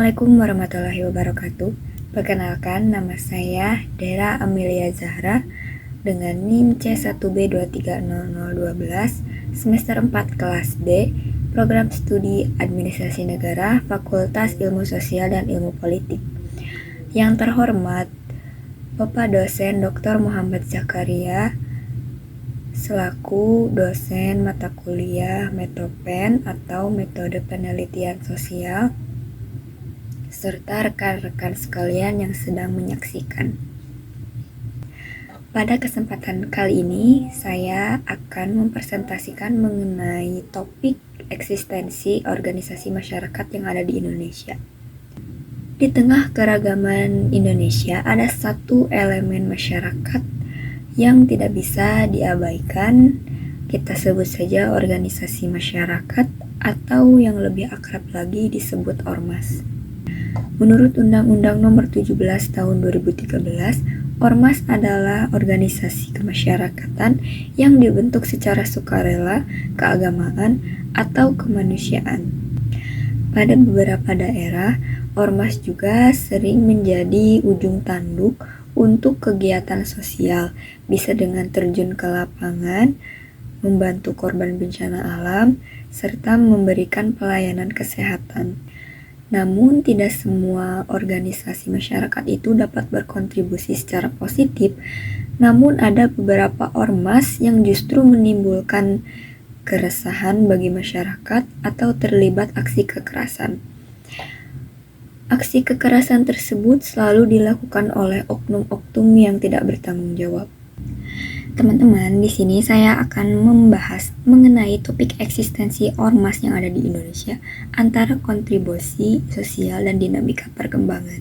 Assalamualaikum warahmatullahi wabarakatuh. Perkenalkan, nama saya Dera Amelia Zahra dengan NIM C1B230012 semester 4 kelas D, Program Studi Administrasi Negara, Fakultas Ilmu Sosial dan Ilmu Politik. Yang terhormat Bapak dosen Dr. Muhammad Zakaria selaku dosen mata kuliah Metopen atau Metode Penelitian Sosial, serta rekan-rekan sekalian yang sedang menyaksikan. Pada kesempatan kali ini, saya akan mempresentasikan mengenai topik eksistensi organisasi masyarakat yang ada di Indonesia. Di tengah keragaman Indonesia, ada satu elemen masyarakat yang tidak bisa diabaikan. Kita sebut saja organisasi masyarakat atau yang lebih akrab lagi disebut ormas. Menurut Undang-Undang Nomor 17 Tahun 2013, ormas adalah organisasi kemasyarakatan yang dibentuk secara sukarela, keagamaan, atau kemanusiaan. Pada beberapa daerah, ormas juga sering menjadi ujung tanduk untuk kegiatan sosial, bisa dengan terjun ke lapangan, membantu korban bencana alam, serta memberikan pelayanan kesehatan. Namun, tidak semua organisasi masyarakat itu dapat berkontribusi secara positif, namun ada beberapa ormas yang justru menimbulkan keresahan bagi masyarakat atau terlibat aksi kekerasan. Aksi kekerasan tersebut selalu dilakukan oleh oknum-oknum yang tidak bertanggung jawab. Teman-teman, di sini saya akan membahas mengenai topik eksistensi ormas yang ada di Indonesia, antara kontribusi sosial dan dinamika perkembangan.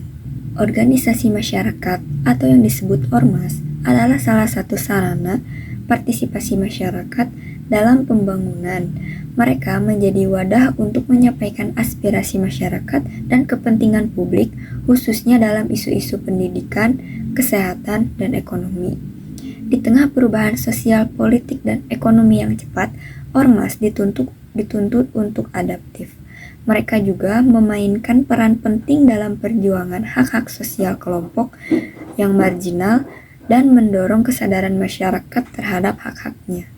Organisasi masyarakat atau yang disebut ormas adalah salah satu sarana partisipasi masyarakat dalam pembangunan. Mereka menjadi wadah untuk menyampaikan aspirasi masyarakat dan kepentingan publik, khususnya dalam isu-isu pendidikan, kesehatan, dan ekonomi. Di tengah perubahan sosial, politik, dan ekonomi yang cepat, ormas dituntut untuk adaptif. Mereka juga memainkan peran penting dalam perjuangan hak-hak sosial kelompok yang marginal dan mendorong kesadaran masyarakat terhadap hak-haknya.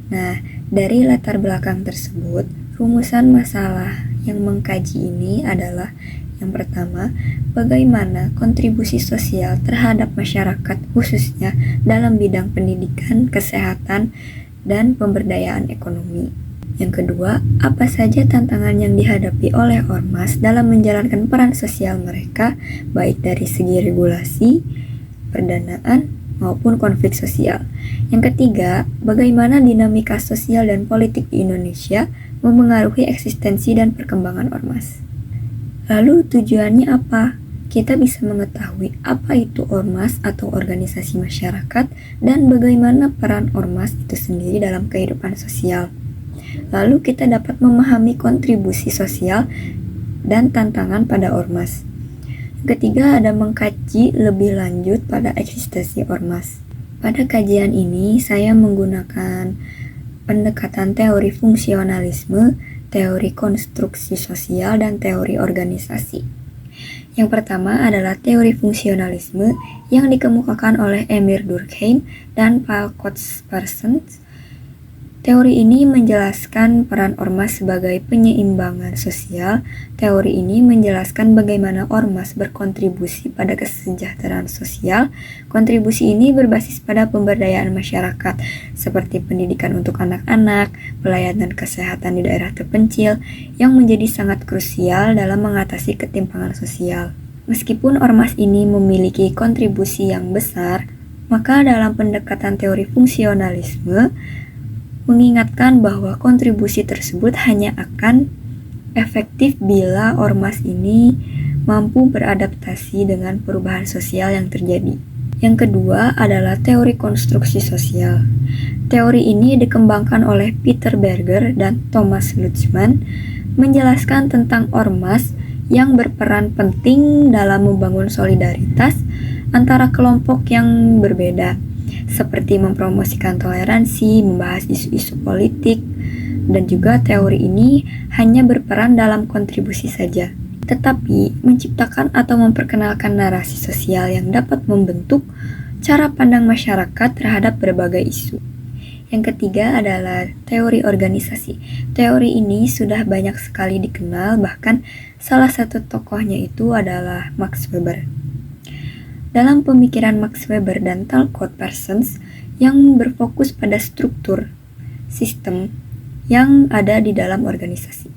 Nah, dari latar belakang tersebut, rumusan masalah yang mengkaji ini adalah: yang pertama, bagaimana kontribusi sosial terhadap masyarakat khususnya dalam bidang pendidikan, kesehatan, dan pemberdayaan ekonomi. Yang kedua, apa saja tantangan yang dihadapi oleh ormas dalam menjalankan peran sosial mereka, baik dari segi regulasi, pendanaan, maupun konflik sosial. Yang ketiga, bagaimana dinamika sosial dan politik di Indonesia memengaruhi eksistensi dan perkembangan ormas. Lalu tujuannya apa? Kita bisa mengetahui apa itu ormas atau organisasi masyarakat dan bagaimana peran ormas itu sendiri dalam kehidupan sosial. Lalu kita dapat memahami kontribusi sosial dan tantangan pada ormas. Ketiga, ada mengkaji lebih lanjut pada eksistensi ormas. Pada kajian ini, saya menggunakan pendekatan teori fungsionalisme, teori konstruksi sosial, dan teori organisasi. Yang pertama adalah teori fungsionalisme yang dikemukakan oleh Emir Durkheim dan Paul Parsons. Teori ini menjelaskan peran ormas sebagai penyeimbangan sosial. Teori ini menjelaskan bagaimana ormas berkontribusi pada kesejahteraan sosial. Kontribusi ini berbasis pada pemberdayaan masyarakat, seperti pendidikan untuk anak-anak, pelayanan kesehatan di daerah terpencil, yang menjadi sangat krusial dalam mengatasi ketimpangan sosial. Meskipun ormas ini memiliki kontribusi yang besar, maka dalam pendekatan teori fungsionalisme mengingatkan bahwa kontribusi tersebut hanya akan efektif bila ormas ini mampu beradaptasi dengan perubahan sosial yang terjadi. Yang kedua adalah teori konstruksi sosial. Teori ini dikembangkan oleh Peter Berger dan Thomas Lutzman, menjelaskan tentang ormas yang berperan penting dalam membangun solidaritas antara kelompok yang berbeda, seperti mempromosikan toleransi, membahas isu-isu politik, dan juga teori ini hanya berperan dalam kontribusi saja. tetapi menciptakan atau memperkenalkan narasi sosial yang dapat membentuk cara pandang masyarakat terhadap berbagai isu. Yang ketiga adalah teori organisasi. Teori ini sudah banyak sekali dikenal, bahkan salah satu tokohnya itu adalah Max Weber. Dalam pemikiran Max Weber dan Talcott Parsons yang berfokus pada struktur sistem yang ada di dalam organisasi.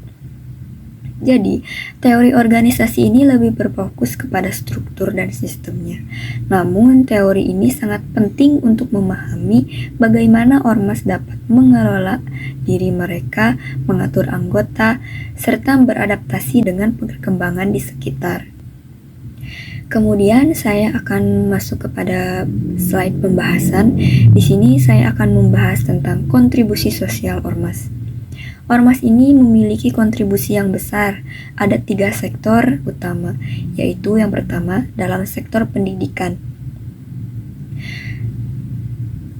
Jadi, teori organisasi ini lebih berfokus kepada struktur dan sistemnya. Namun, teori ini sangat penting untuk memahami bagaimana ormas dapat mengelola diri mereka, mengatur anggota, serta beradaptasi dengan perkembangan di sekitar. Kemudian saya akan masuk kepada slide pembahasan. Di sini saya akan membahas tentang kontribusi sosial ormas. Ormas ini memiliki kontribusi yang besar. Ada 3 sektor utama, yaitu yang pertama dalam sektor pendidikan.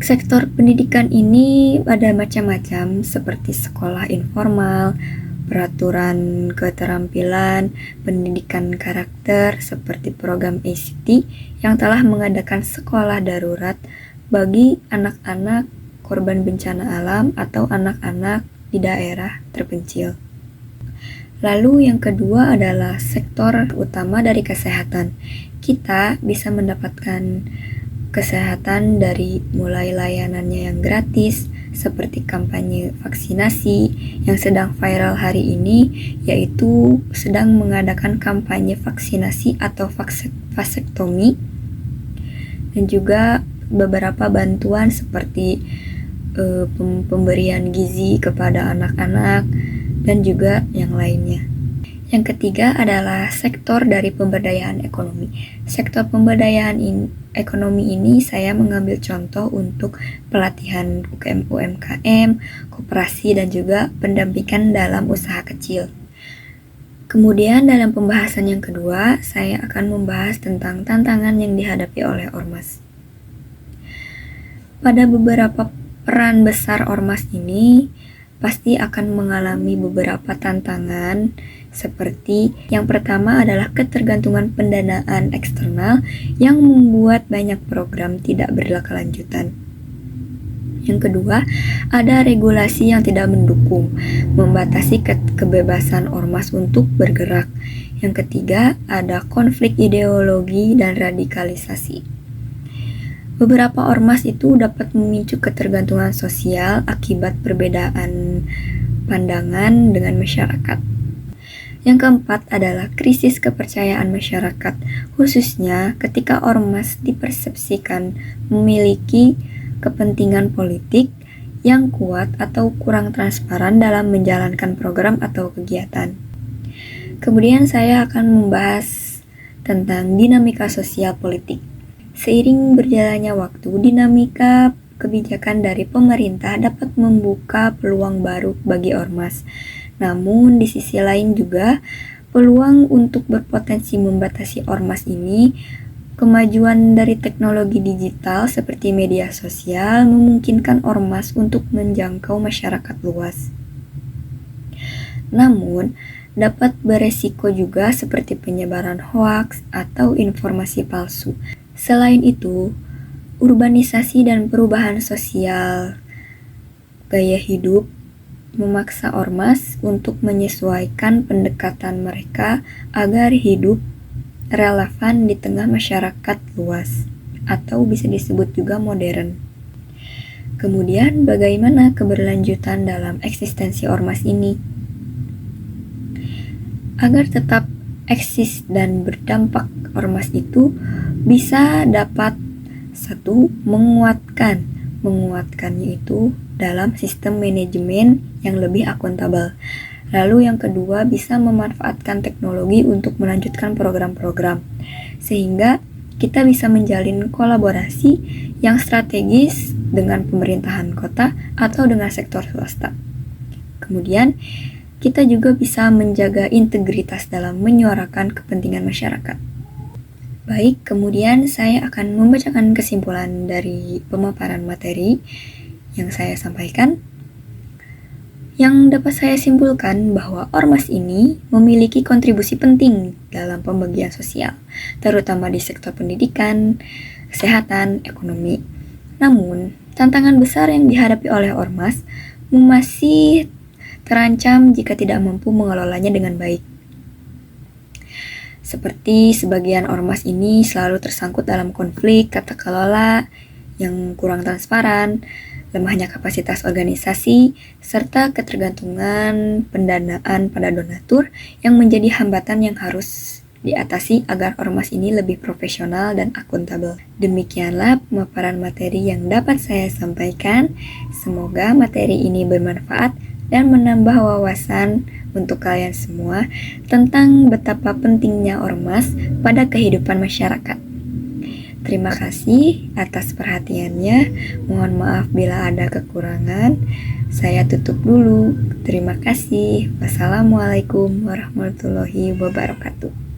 Sektor pendidikan ini ada macam-macam seperti sekolah informal, peraturan keterampilan, pendidikan karakter seperti program ACT yang telah mengadakan sekolah darurat bagi anak-anak korban bencana alam atau anak-anak di daerah terpencil. Lalu yang kedua adalah sektor utama dari kesehatan. Kita bisa mendapatkan kesehatan dari mulai layanannya yang gratis, seperti kampanye vaksinasi yang sedang viral hari ini, yaitu sedang mengadakan kampanye vaksinasi atau vasektomi, dan juga beberapa bantuan seperti pemberian gizi kepada anak-anak dan juga yang lainnya. Yang ketiga adalah sektor dari pemberdayaan ekonomi. Sektor pemberdayaan ekonomi ini saya mengambil contoh untuk pelatihan UMKM, koperasi, dan juga pendampingan dalam usaha kecil. Kemudian dalam pembahasan yang kedua, saya akan membahas tentang tantangan yang dihadapi oleh ormas. Pada beberapa peran besar ormas ini pasti akan mengalami beberapa tantangan, seperti yang pertama adalah ketergantungan pendanaan eksternal yang membuat banyak program tidak berkelanjutan. Yang kedua, ada regulasi yang tidak mendukung, membatasi kebebasan ormas untuk bergerak. Yang ketiga, ada konflik ideologi dan radikalisasi. Beberapa ormas itu dapat memicu ketergantungan sosial akibat perbedaan pandangan dengan masyarakat. Yang keempat adalah krisis kepercayaan masyarakat, khususnya ketika ormas dipersepsikan memiliki kepentingan politik yang kuat atau kurang transparan dalam menjalankan program atau kegiatan. Kemudian saya akan membahas tentang dinamika sosial politik. Seiring berjalannya waktu, dinamika kebijakan dari pemerintah dapat membuka peluang baru bagi ormas. Namun, di sisi lain juga, peluang untuk berpotensi membatasi ormas ini, kemajuan dari teknologi digital seperti media sosial memungkinkan ormas untuk menjangkau masyarakat luas. Namun, dapat beresiko juga seperti penyebaran hoaks atau informasi palsu. Selain itu, urbanisasi dan perubahan sosial gaya hidup memaksa ormas untuk menyesuaikan pendekatan mereka agar hidup relevan di tengah masyarakat luas, atau bisa disebut juga modern. Kemudian, bagaimana keberlanjutan dalam eksistensi ormas ini? Agar tetap eksis dan berdampak, ormas itu bisa dapat menguatkannya itu dalam sistem manajemen yang lebih akuntabel. Lalu yang kedua, bisa memanfaatkan teknologi untuk melanjutkan program-program sehingga kita bisa menjalin kolaborasi yang strategis dengan pemerintahan kota atau dengan sektor swasta. Kemudian kita juga bisa menjaga integritas dalam menyuarakan kepentingan masyarakat. Baik, kemudian saya akan membacakan kesimpulan dari pemaparan materi yang saya sampaikan. Yang dapat saya simpulkan bahwa ormas ini memiliki kontribusi penting dalam pembagian sosial, terutama di sektor pendidikan, kesehatan, ekonomi. Namun, tantangan besar yang dihadapi oleh ormas masih terancam jika tidak mampu mengelolanya dengan baik. Seperti sebagian ormas ini selalu tersangkut dalam konflik tata kelola yang kurang transparan, lemahnya kapasitas organisasi, serta ketergantungan pendanaan pada donatur yang menjadi hambatan yang harus diatasi agar ormas ini lebih profesional dan akuntabel. Demikianlah pemaparan materi yang dapat saya sampaikan. Semoga materi ini bermanfaat dan menambah wawasan untuk kalian semua tentang betapa pentingnya ormas pada kehidupan masyarakat. Terima kasih atas perhatiannya. Mohon maaf bila ada kekurangan. Saya tutup dulu. Terima kasih. Wassalamualaikum warahmatullahi wabarakatuh.